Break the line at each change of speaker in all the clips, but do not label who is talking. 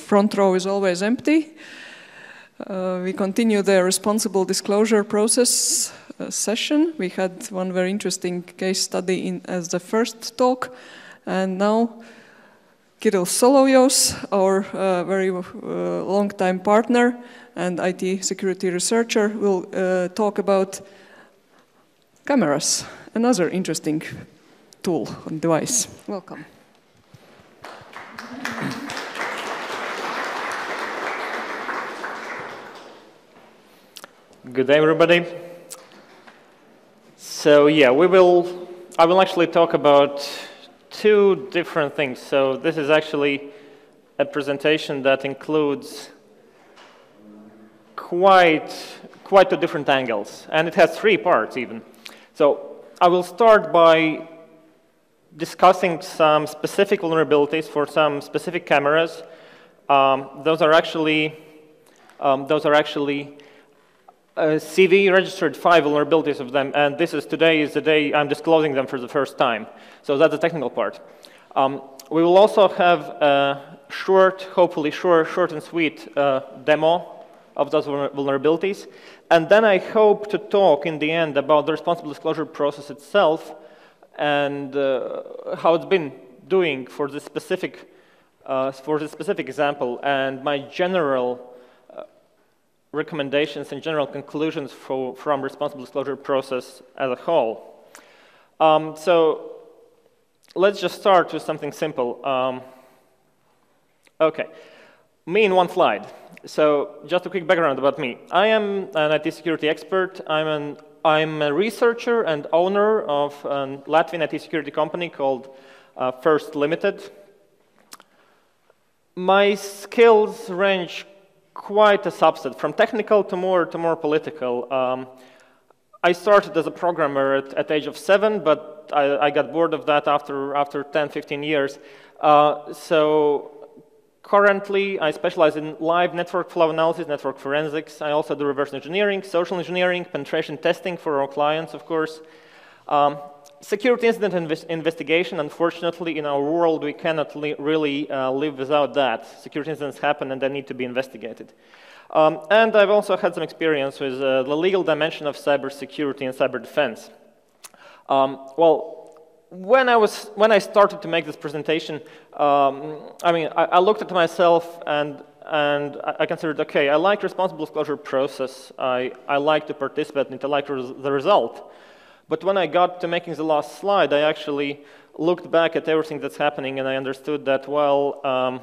front row is always empty. We continue the responsible disclosure process session. We had one very interesting case study as the first talk, and now Kirils Solovjovs, our very long-time partner and IT security researcher, will talk about cameras, another interesting tool and device. Welcome.
Good day, everybody. So yeah, I will actually talk about two different things. So this is actually a presentation that includes quite two different angles, and it has three parts even. So I will start by discussing some specific vulnerabilities for some specific cameras. Those are actually CV registered 5 vulnerabilities of them, and today is the day I'm disclosing them for the first time. So that's the technical part. We will also have a hopefully short and sweet demo of those vulnerabilities. And then I hope to talk in the end about the responsible disclosure process itself and how it's been doing for this specific example, and my general recommendations and general conclusions from responsible disclosure process as a whole. So let's just start with something simple. Okay, me in one slide. So just a quick background about me. I am an IT security expert. I'm a researcher and owner of a Latvian IT security company called First Limited. My skills range quite a subset, from technical to more political. I started as a programmer at the age of 7, but I got bored of that after 10, 15 years. So currently, I specialize in live network flow analysis, network forensics. I also do reverse engineering, social engineering, penetration testing for our clients, of course. Security incident investigation, unfortunately, in our world, we cannot really live without that. Security incidents happen and they need to be investigated. And I've also had some experience with the legal dimension of cybersecurity and cyber defense. Well, when I started to make this presentation, I looked at myself and I considered, okay, I like responsible disclosure process. I like to participate in it. I like the result. But when I got to making the last slide, I actually looked back at everything that's happening, and I understood that, well,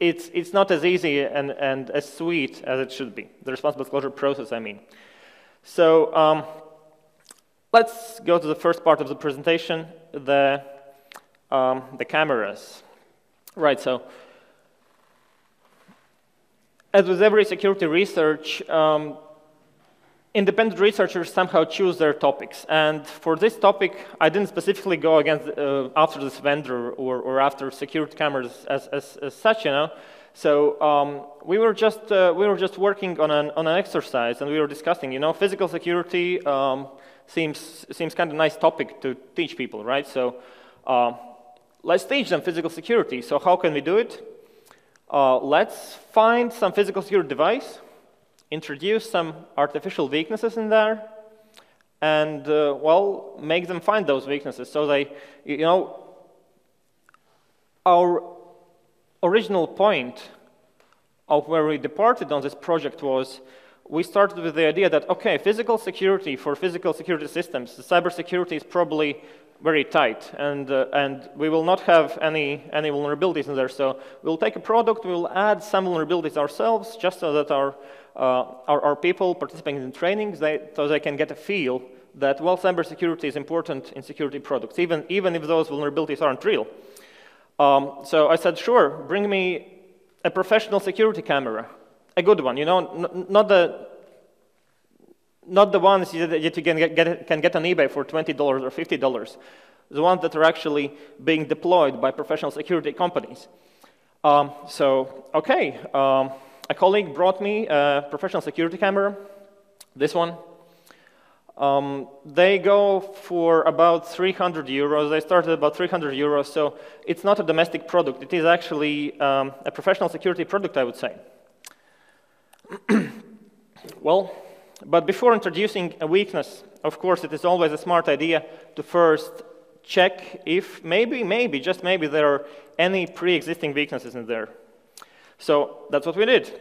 it's not as easy and as sweet as it should be, the responsible disclosure process, I mean. So let's go to the first part of the presentation, the cameras. Right, so as with every security research, independent researchers somehow choose their topics, and for this topic, I didn't specifically go after this vendor or after security cameras as such, you know. So we were just working on an exercise, and we were discussing, you know, physical security seems kind of nice topic to teach people, right? So let's teach them physical security. So how can we do it? Let's find some physical security device, introduce some artificial weaknesses in there, and, well, make them find those weaknesses. So they, you know, our original point of where we departed on this project was, we started with the idea that, okay, physical security for physical security systems, the cybersecurity is probably very tight, and we will not have any vulnerabilities in there. So we'll take a product, we'll add some vulnerabilities ourselves, just so that our people participating in trainings, so they can get a feel that, well, cybersecurity is important in security products, even if those vulnerabilities aren't real. So I said, sure, bring me a professional security camera, a good one, you know, not the ones that you can get on eBay for $20 or $50, the ones that are actually being deployed by professional security companies. So, okay, a colleague brought me a professional security camera, this one. They go for about 300 euros. They start at about 300 euros, so it's not a domestic product. It is actually a professional security product, I would say. Well, but before introducing a weakness, of course, it is always a smart idea to first check if maybe, just maybe, there are any pre-existing weaknesses in there. So that's what we did.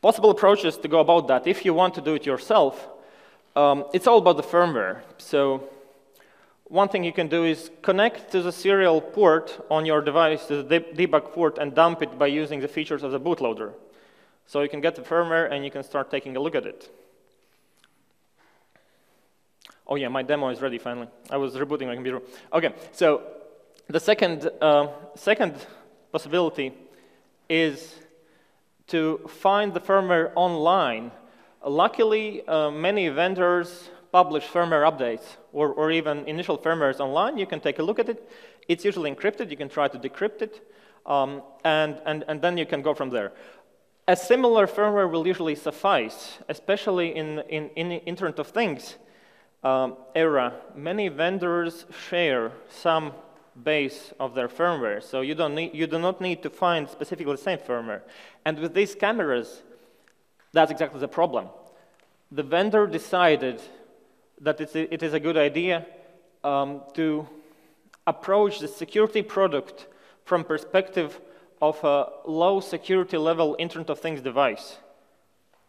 Possible approaches to go about that. If you want to do it yourself, it's all about the firmware. So one thing you can do is connect to the serial port on your device, to the debug port, and dump it by using the features of the bootloader. So you can get the firmware and you can start taking a look at it. Oh yeah, my demo is ready finally. I was rebooting my computer. Okay, so the second possibility is to find the firmware online. Luckily, many vendors publish firmware updates or even initial firmwares online. You can take a look at it. It's usually encrypted. You can try to decrypt it, and then you can go from there. A similar firmware will usually suffice, especially in Internet of Things era. Many vendors share some base of their firmware, so you do not need to find specifically the same firmware. And with these cameras, that's exactly the problem. The vendor decided that it is a good idea to approach the security product from perspective of a low security level Internet of Things device.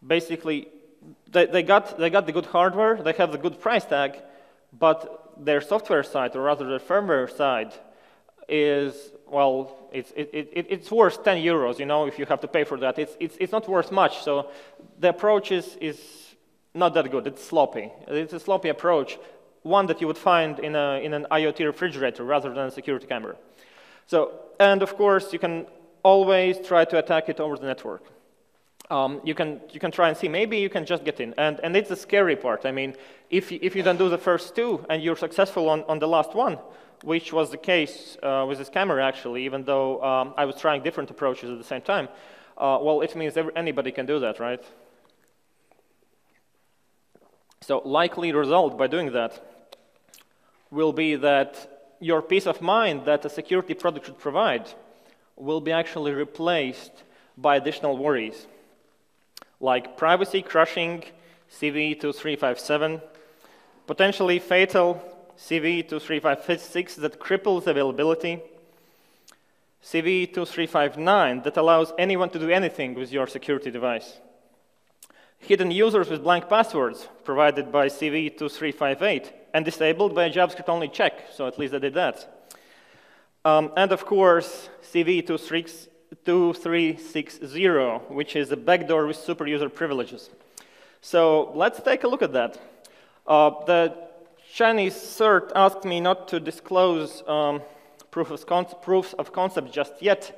Basically, they got the good hardware, they have the good price tag, but their software side, or rather their firmware side, is, well, it's worth 10 euros, you know, if you have to pay for that. It's not worth much, so the approach is not that good. It's sloppy. It's a sloppy approach, one that you would find in an IoT refrigerator rather than a security camera. So, and of course, you can always try to attack it over the network. You can try and see, maybe you can just get in, and it's the scary part. I mean, if you don't do the first two and you're successful on the last one, which was the case with this camera actually, even though I was trying different approaches at the same time, well, it means anybody can do that, right? So likely result by doing that will be that your peace of mind that a security product should provide will be actually replaced by additional worries, like privacy crushing CV2357, potentially fatal CV2356 that cripples availability, CV2359 that allows anyone to do anything with your security device, hidden users with blank passwords provided by CV2358 and disabled by a JavaScript-only check, so at least I did that. And of course, CV2360, which is a backdoor with super user privileges. So let's take a look at that. The Chinese CERT asked me not to disclose proofs of concept just yet,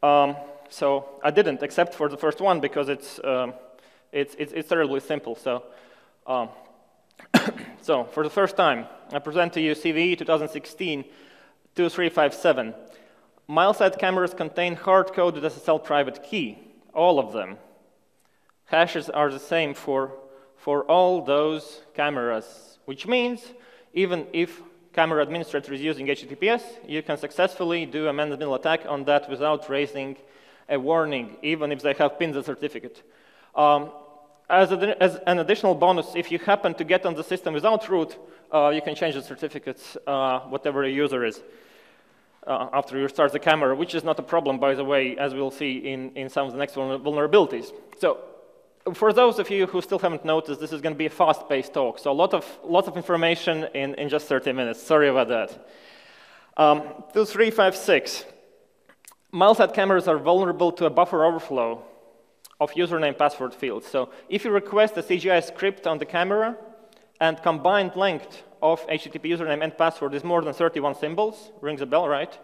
so I didn't, except for the first one because it's terribly simple. So, so for the first time, I present to you CVE 2016-2357. Mile-side cameras contain hard-coded SSL private key, all of them. Hashes are the same for all those cameras, which means even if camera administrator is using HTTPS, you can successfully do a man-in-the-middle attack on that without raising a warning, even if they have pinned the certificate. As an additional bonus, if you happen to get on the system without root, you can change the certificates, whatever the user is, after you start the camera, which is not a problem, by the way, as we'll see in some of the next vulnerabilities. So, for those of you who still haven't noticed, this is going to be a fast-paced talk, so lots of information in just 30 minutes. Sorry about that. 2356. Mile-side cameras are vulnerable to a buffer overflow of username password fields. So if you request a CGI script on the camera and combined length of HTTP username and password is more than 31 symbols, rings a bell, right?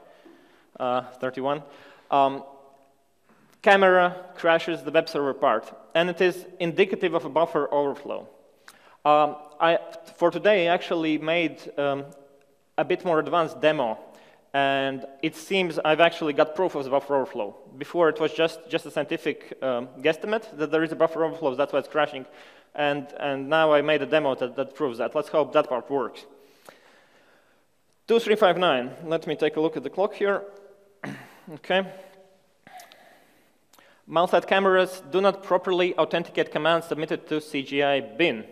31. Camera crashes the web server part, and it is indicative of a buffer overflow. For today, I actually made a bit more advanced demo, And it seems I've actually got proof of the buffer overflow. Before it was just a scientific guesstimate that there is a buffer overflow, that's why it's crashing. And now I made a demo that proves that. Let's hope that part works. 2359, let me take a look at the clock here. Okay. Multi-site cameras do not properly authenticate commands submitted to CGI bin.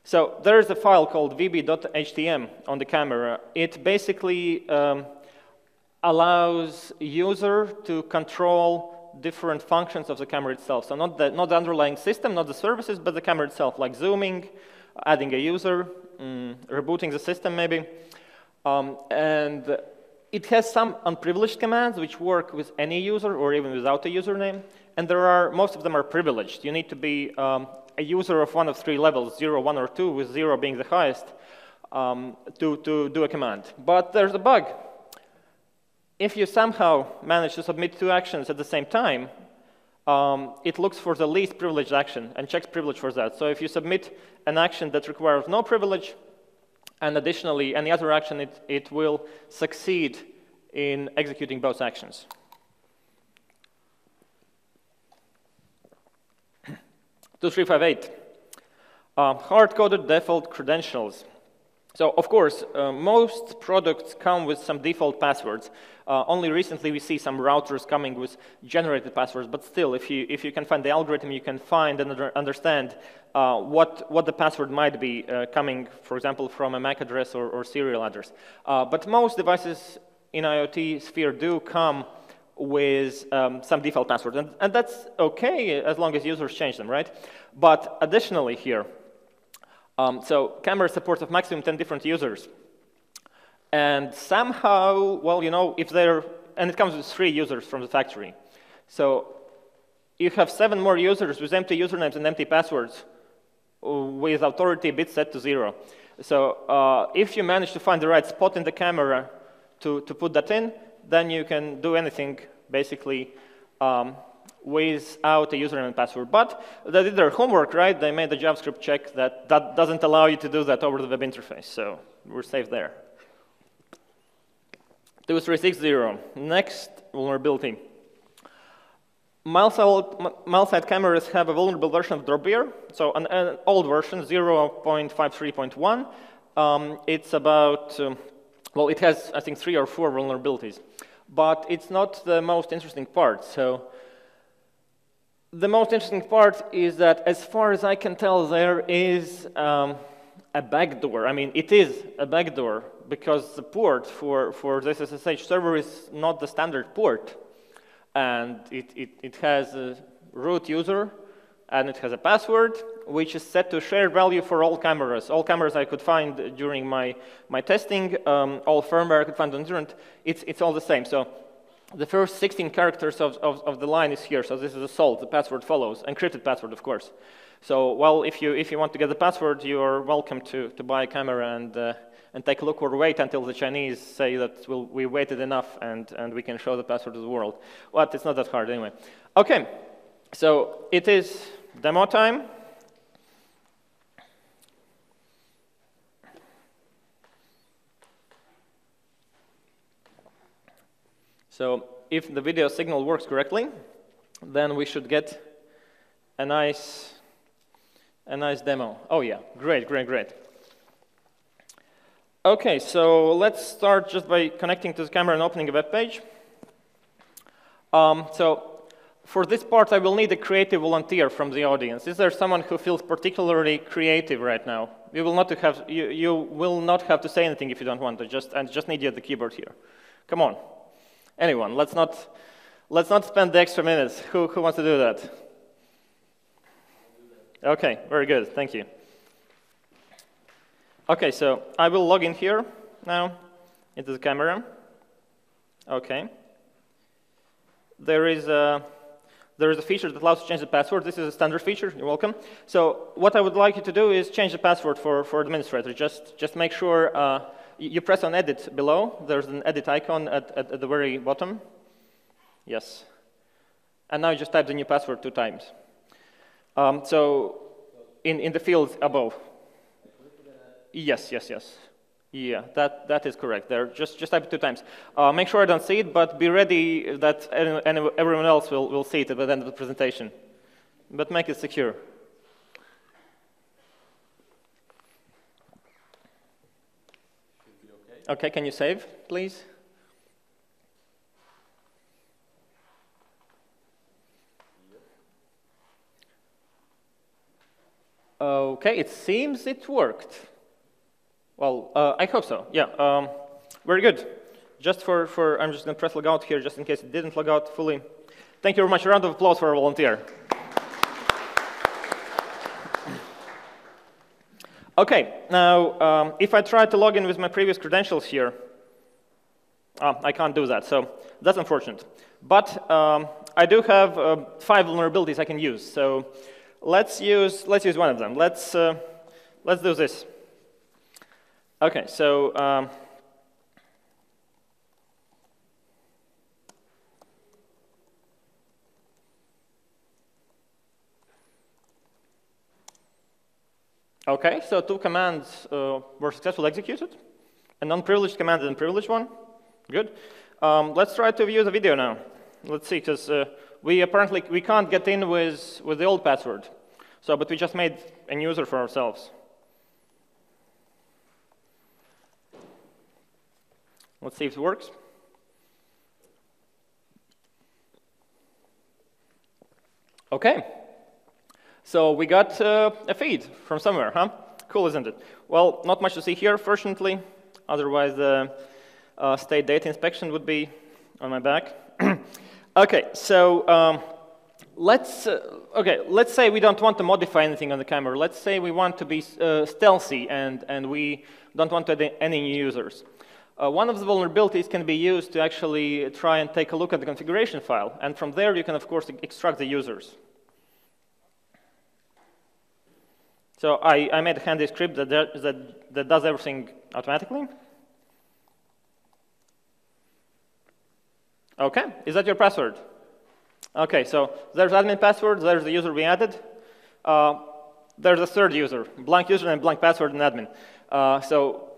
So there is a file called vb.htm on the camera. It basically allows user to control different functions of the camera itself. So not the underlying system, not the services, but the camera itself, like zooming, adding a user, rebooting the system maybe. And it has some unprivileged commands which work with any user or even without a username. And most of them are privileged. You need to be a user of one of three levels, 0, 1, or 2, with 0 being the highest, to do a command. But there's a bug. If you somehow manage to submit 2 actions at the same time, it looks for the least privileged action and checks privilege for that. So if you submit an action that requires no privilege, and additionally any other action, it will succeed in executing both actions. 2358, hard-coded default credentials. So, of course, most products come with some default passwords. Only recently we see some routers coming with generated passwords, but still, if you can find the algorithm, you can find and understand what the password might be coming, for example, from a MAC address or serial address. But most devices in IoT sphere do come with some default passwords, and that's okay as long as users change them, right? But additionally here, so camera supports of maximum 10 different users. And somehow, well, you know, and it comes with 3 users from the factory. So you have 7 more users with empty usernames and empty passwords with authority bit set to 0. So if you manage to find the right spot in the camera to put that in, then you can do anything, basically, without a username and password. But they did their homework, right? They made a JavaScript check that doesn't allow you to do that over the web interface. So we're safe there. 2360, next vulnerability. Multi-site cameras have a vulnerable version of Dropbear. So an old version, 0.53.1. It's about, well, it has, I think, 3 or 4 vulnerabilities. But it's not the most interesting part. So the most interesting part is that, as far as I can tell, there is a backdoor. I mean, it is a backdoor because the port for this SSH server is not the standard port. And it has a root user, and it has a password, which is set to shared value for all cameras. All cameras I could find during my testing, all firmware I could find on the internet, it's all the same. So the first 16 characters of the line is here. So this is a salt. The password follows. Encrypted password, of course. So, well, if you want to get the password, you are welcome to buy a camera and take a look, or wait until the Chinese say that we waited enough and we can show the password to the world. But it's not that hard anyway. Okay, so it is demo time. So if the video signal works correctly, then we should get a nice demo. Oh yeah, great. Okay, so let's start just by connecting to the camera and opening a web page. So for this part, I will need a creative volunteer from the audience. Is there someone who feels particularly creative right now? You will not have to say anything if you don't want to. I just need you at the keyboard here. Come on, anyone? Let's not spend the extra minutes. Who wants to do that? Okay, very good. Thank you. Okay, so I will log in here now into the camera. Okay. There is a feature that allows you to change the password. This is a standard feature. You're welcome. So what I would like you to do is change the password for administrator. Just make sure you press on edit below. There's an edit icon at the very bottom. Yes. And now you just type the new password 2 times. So in the field above. Yes. Yeah, that is correct. There, just type it 2 times. Make sure I don't see it, but be ready that everyone else will see it at the end of the presentation. But make it secure.
Should be okay.
Okay, can you save, please? Okay, it seems it worked. Well, I hope so. Yeah, very good. Just I'm just going to press log out here, just in case it didn't log out fully. Thank you very much. A round of applause for our volunteer. Okay, now if I try to log in with my previous credentials here, I can't do that. So that's unfortunate. But I do have 5 vulnerabilities I can use. So let's use one of them. Let's do this. Okay, so okay, so 2 commands were successfully executed. An unprivileged command and a privileged one. Good. Let's try to view the video now. Let's see, because we can't get in with the old password. So, but we just made a new user for ourselves. Let's see if it works. Okay. So we got a feed from somewhere, huh? Cool, isn't it? Well, not much to see here, fortunately. Otherwise, the state data inspection would be on my back. Okay, so let's say we don't want to modify anything on the camera. Let's say we want to be stealthy and we don't want to add any new users. One of the vulnerabilities can be used to actually try and take a look at the configuration file. And from there, you can, of course, extract the users. So I made a handy script that does everything automatically. Okay, is that your password? Okay, so there's admin password, there's the user we added. There's a third user, blank user and blank password and admin. So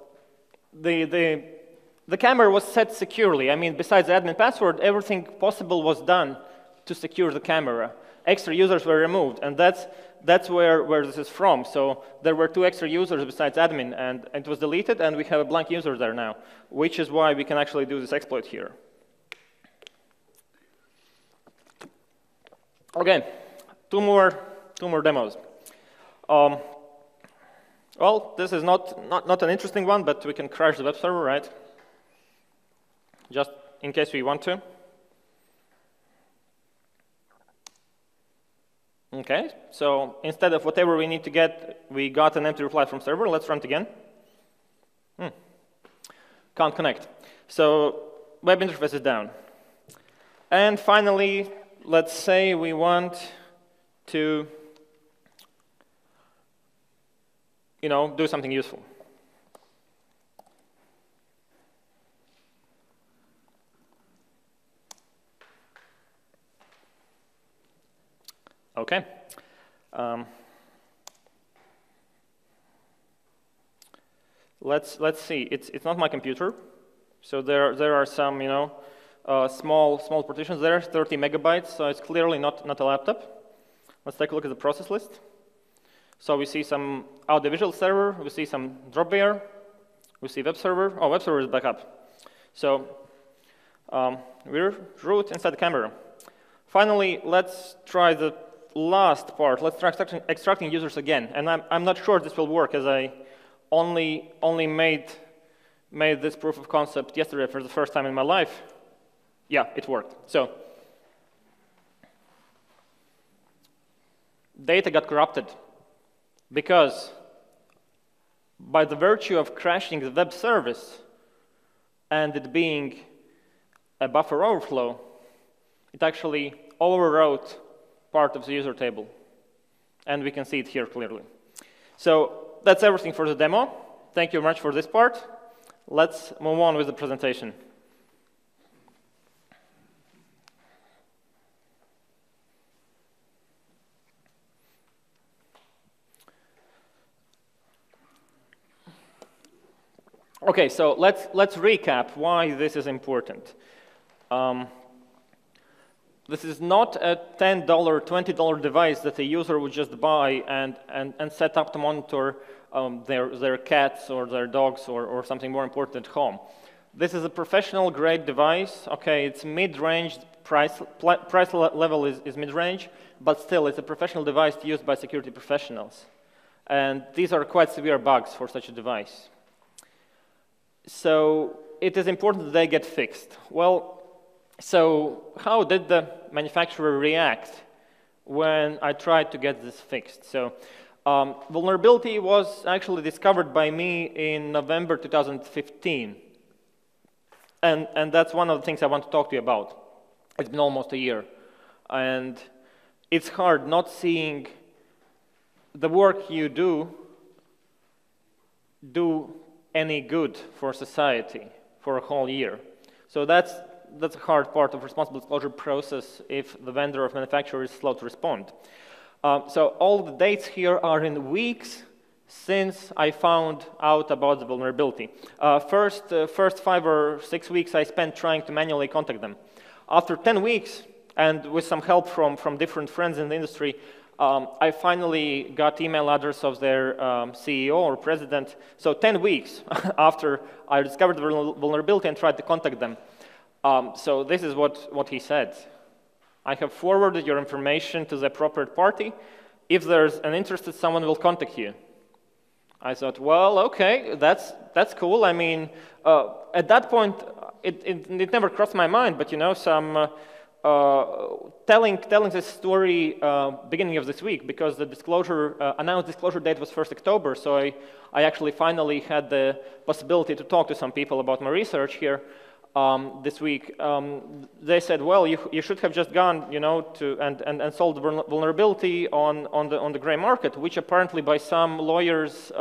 the camera was set securely. I mean, besides the admin password, everything possible was done to secure the camera. Extra users were removed, and that's where this is from. So there were 2 extra users besides admin, and it was deleted, and we have a blank user there now, which is why we can actually do this exploit here. Okay, two more demos. Well, this is not an interesting one, but we can crash the web server, right? Just in case we want to. Okay, so instead of whatever we need to get, we got an empty reply from server. Let's run it again. Can't connect. So web interface is down. And finally, let's say we want to do something useful. Okay. Let's see. It's not my computer, so there are some small partitions there, 30 megabytes. So it's clearly not a laptop. Let's take a look at the process list. So we see some audiovisual server. We see some drop bear. We see web server. Oh, web server is back up. So we're root inside the camera. Finally, let's try the last part. Let's try extracting users again. And I'm not sure this will work, as I only made this proof of concept yesterday for the first time in my life. Yeah, it worked. So data got corrupted because by the virtue of crashing the web service and it being a buffer overflow, it actually overwrote part of the user table. And we can see it here clearly. So that's everything for the demo. Thank you very much for this part. Let's move on with the presentation. Okay, so let's recap why this is important. This is not a $10, $20 device that a user would just buy and set up to monitor their cats or their dogs or something more important at home. This is a professional grade device. Okay, it's mid-range, price level is mid-range, but still it's a professional device used by security professionals. And these are quite severe bugs for such a device. So it is important that they get fixed. Well, so how did the manufacturer react when I tried to get this fixed? So vulnerability was actually discovered by me in November 2015. And that's one of the things I want to talk to you about. It's been almost a year. And it's hard not seeing the work you do any good for society for a whole year. So that's a hard part of responsible disclosure process if the vendor or manufacturer is slow to respond. So all the dates here are in weeks since I found out about the vulnerability. First 5 or 6 weeks I spent trying to manually contact them. After 10 weeks, and with some help from different friends in the industry, I finally got email address of their CEO or president. So 10 weeks after I discovered the vulnerability and tried to contact them. So this is what he said. I have forwarded your information to the appropriate party. If there's an interested, someone will contact you. I thought, well, okay, that's cool. I mean, at that point, it never crossed my mind, but you know, telling this story beginning of this week, because the announced disclosure date was 1st October, so I actually finally had the possibility to talk to some people about my research here this week. They said, well, you should have just gone, you know, and solved the vulnerability on the gray market, which apparently by some lawyers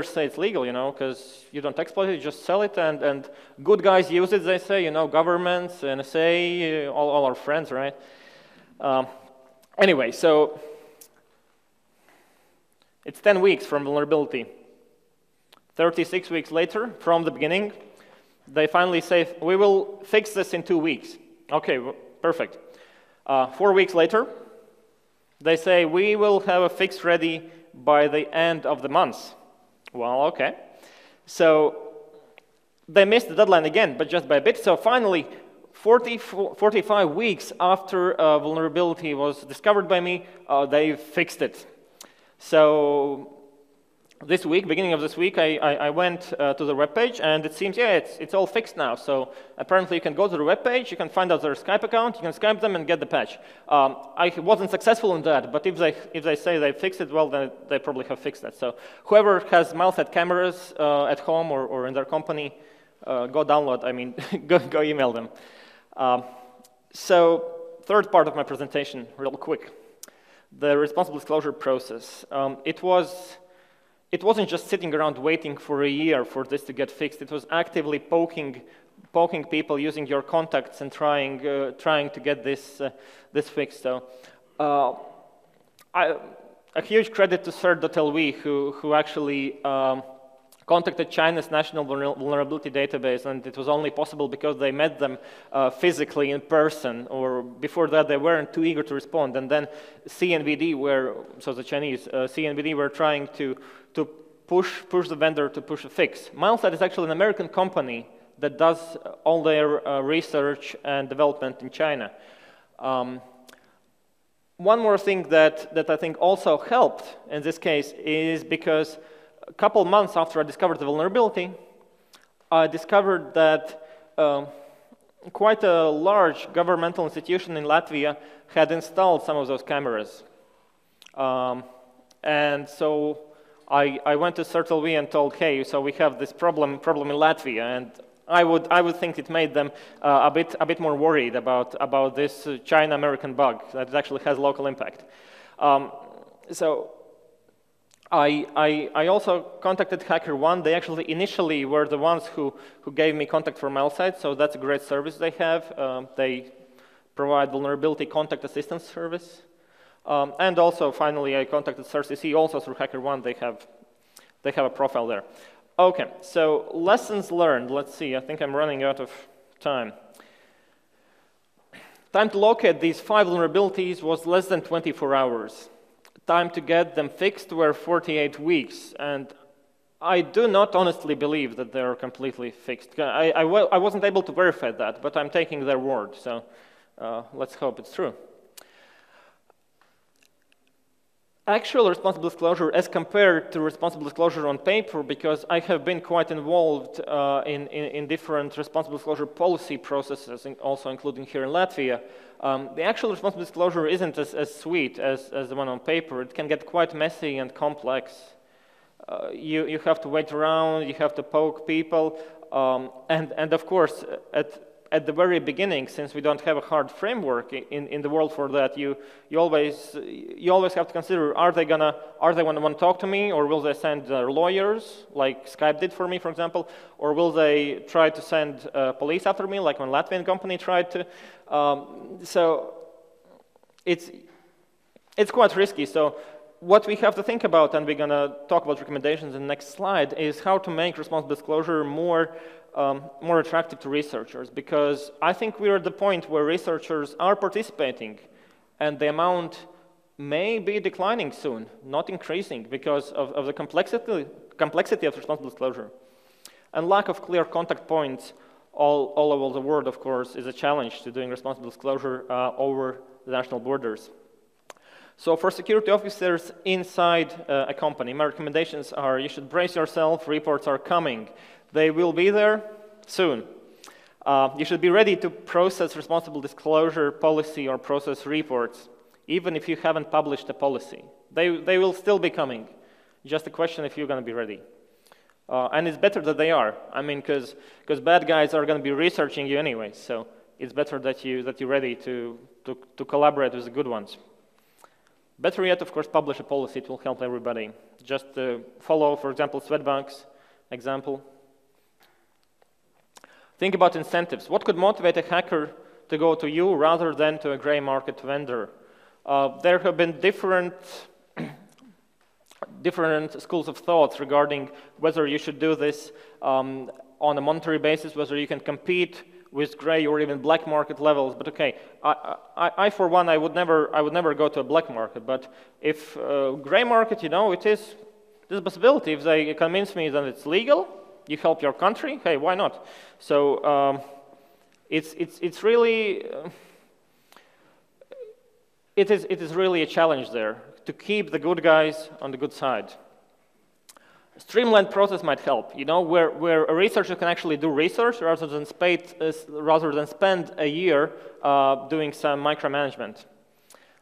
say it's legal, you know, because you don't exploit it, you just sell it, and good guys use it, they say, you know, governments, NSA, all our friends, right? Anyway, so it's 10 weeks from vulnerability. 36 weeks later, from the beginning, they finally say, we will fix this in 2 weeks. Okay, perfect. 4 weeks later, they say, we will have a fix ready by the end of the month. Well, okay. So they missed the deadline again, but just by a bit. So finally, 45 weeks after vulnerability was discovered by me, they fixed it. So this week, beginning of this week, I went to the webpage, and it seems, yeah, it's all fixed now. So apparently you can go to the webpage, you can find out their Skype account, you can Skype them and get the patch. I wasn't successful in that, but if they say they fixed it, well, then they probably have fixed it. So whoever has mouse-head cameras at home or in their company, go download, I mean, go email them. So third part of my presentation, real quick. The responsible disclosure process. It wasn't just sitting around waiting for a year for this to get fixed. It was actively poking people using your contacts and trying to get this fixed. So, a huge credit to CERT.LV who actually contacted China's national vulnerability database, and it was only possible because they met them physically in person, or before that they weren't too eager to respond. And then CNVD so the Chinese, CNVD were trying to push the vendor to push a fix. Milesat is actually an American company that does all their research and development in China. One more thing that I think also helped in this case is because a couple months after I discovered the vulnerability, I discovered that quite a large governmental institution in Latvia had installed some of those cameras. And so I went to CERT.LV and told, hey, so we have this problem in Latvia, and I would think it made them a bit more worried about this China-American bug that actually has local impact. So I also contacted HackerOne. They actually initially were the ones who gave me contact for Milesat, so that's a great service they have. They provide vulnerability contact assistance service. And also, finally, I contacted CERT.CC also through HackerOne. They have a profile there. Okay, so lessons learned. Let's see, I think I'm running out of time. Time to locate these 5 vulnerabilities was less than 24 hours. Time to get them fixed were 48 weeks, and I do not honestly believe that they're completely fixed. I wasn't able to verify that, but I'm taking their word, so let's hope it's true. Actual responsible disclosure as compared to responsible disclosure on paper, because I have been quite involved in different responsible disclosure policy processes, also including here in Latvia. The actual responsible disclosure isn't as sweet as the one on paper. It can get quite messy and complex. You have to wait around, you have to poke people, and of course, at the very beginning, since we don't have a hard framework in the world for that, you always have to consider: are they gonna want to talk to me, or will they send their lawyers, like Skype did for me, for example, or will they try to send police after me, like when Latvian company tried to? So it's quite risky. So what we have to think about, and we're going to talk about recommendations in the next slide, is how to make responsible disclosure more attractive to researchers, because I think we're at the point where researchers are participating and the amount may be declining soon, not increasing, because of the complexity of responsible disclosure. And lack of clear contact points all over the world, of course, is a challenge to doing responsible disclosure over the national borders. So for security officers inside a company, my recommendations are: you should brace yourself, reports are coming. They will be there soon. You should be ready to process responsible disclosure policy or process reports, even if you haven't published a policy. They will still be coming. Just a question if you're going to be ready. And it's better that they are. I mean, because bad guys are going to be researching you anyway, so it's better that you're ready to collaborate with the good ones. Better yet, of course, publish a policy. It will help everybody. Just follow, for example, Swedbank's example. Think about incentives. What could motivate a hacker to go to you rather than to a gray market vendor? There have been different schools of thought regarding whether you should do this on a monetary basis, whether you can compete with gray or even black market levels. But okay, I for one, I would never go to a black market. But if gray market, it is there's a possibility. If they convince me that it's legal, you help your country. Hey, why not? So it's really it is really a challenge there to keep the good guys on the good side. Streamlined process might help, where a researcher can actually do research rather than spend a year doing some micromanagement.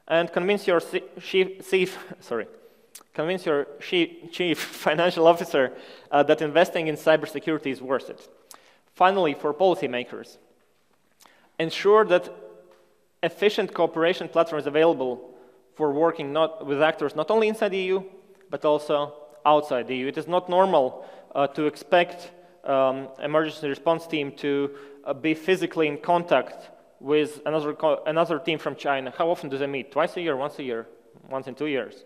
And convince your chief financial officer that investing in cybersecurity is worth it. Finally, for policymakers, ensure that efficient cooperation platform is available for working with actors not only inside the EU, but also outside the EU. It is not normal to expect emergency response team to be physically in contact with another team from China. How often do they meet? Twice a year, once in 2 years?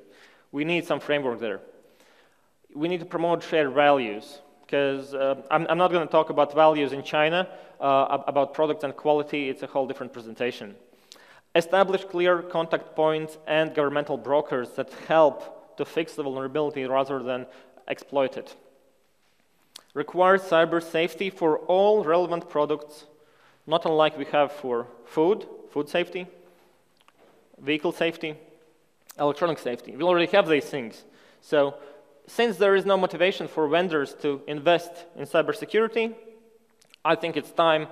We need some framework there. We need to promote shared values, because I'm not going to talk about values in China, about product and quality. It's a whole different presentation. Establish clear contact points and governmental brokers that help to fix the vulnerability rather than exploit it. Require cyber safety for all relevant products, not unlike we have for food safety, vehicle safety, electronic safety. We already have these things. So since there is no motivation for vendors to invest in cybersecurity, I think it's time.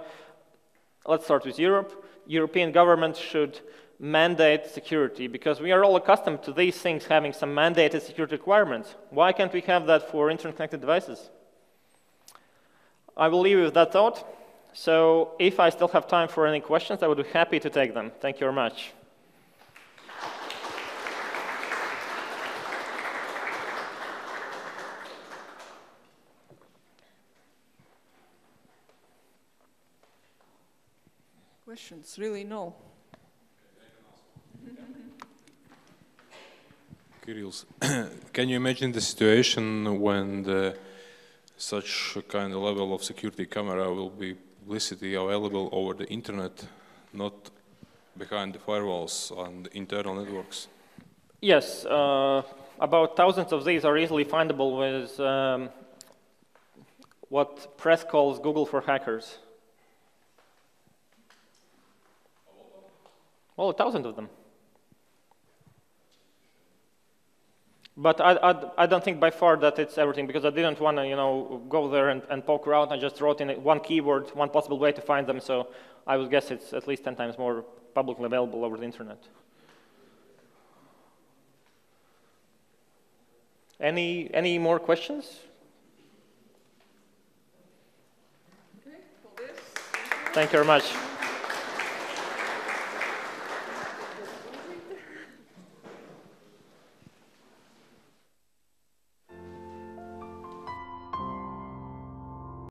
Let's start with Europe. European governments should mandate security, because we are all accustomed to these things having some mandated security requirements. Why can't we have that for internet-connected devices? I will leave you with that thought. So if I still have time for any questions, I would be happy to take them. Thank you very much.
Questions? Really, no.
Kirils, can you imagine the situation when the such a kind of level of security camera will be publicity available over the internet, not behind the firewalls and internal networks?
Yes, about thousands of these are easily findable with what press calls Google for hackers. Well, 1,000 of them. But I don't think by far that it's everything, because I didn't want to go there and poke around. I just wrote in one keyword, one possible way to find them. So I would guess it's at least 10 times more publicly available over the internet. Any more questions?
Okay, for this.
Thank you very much.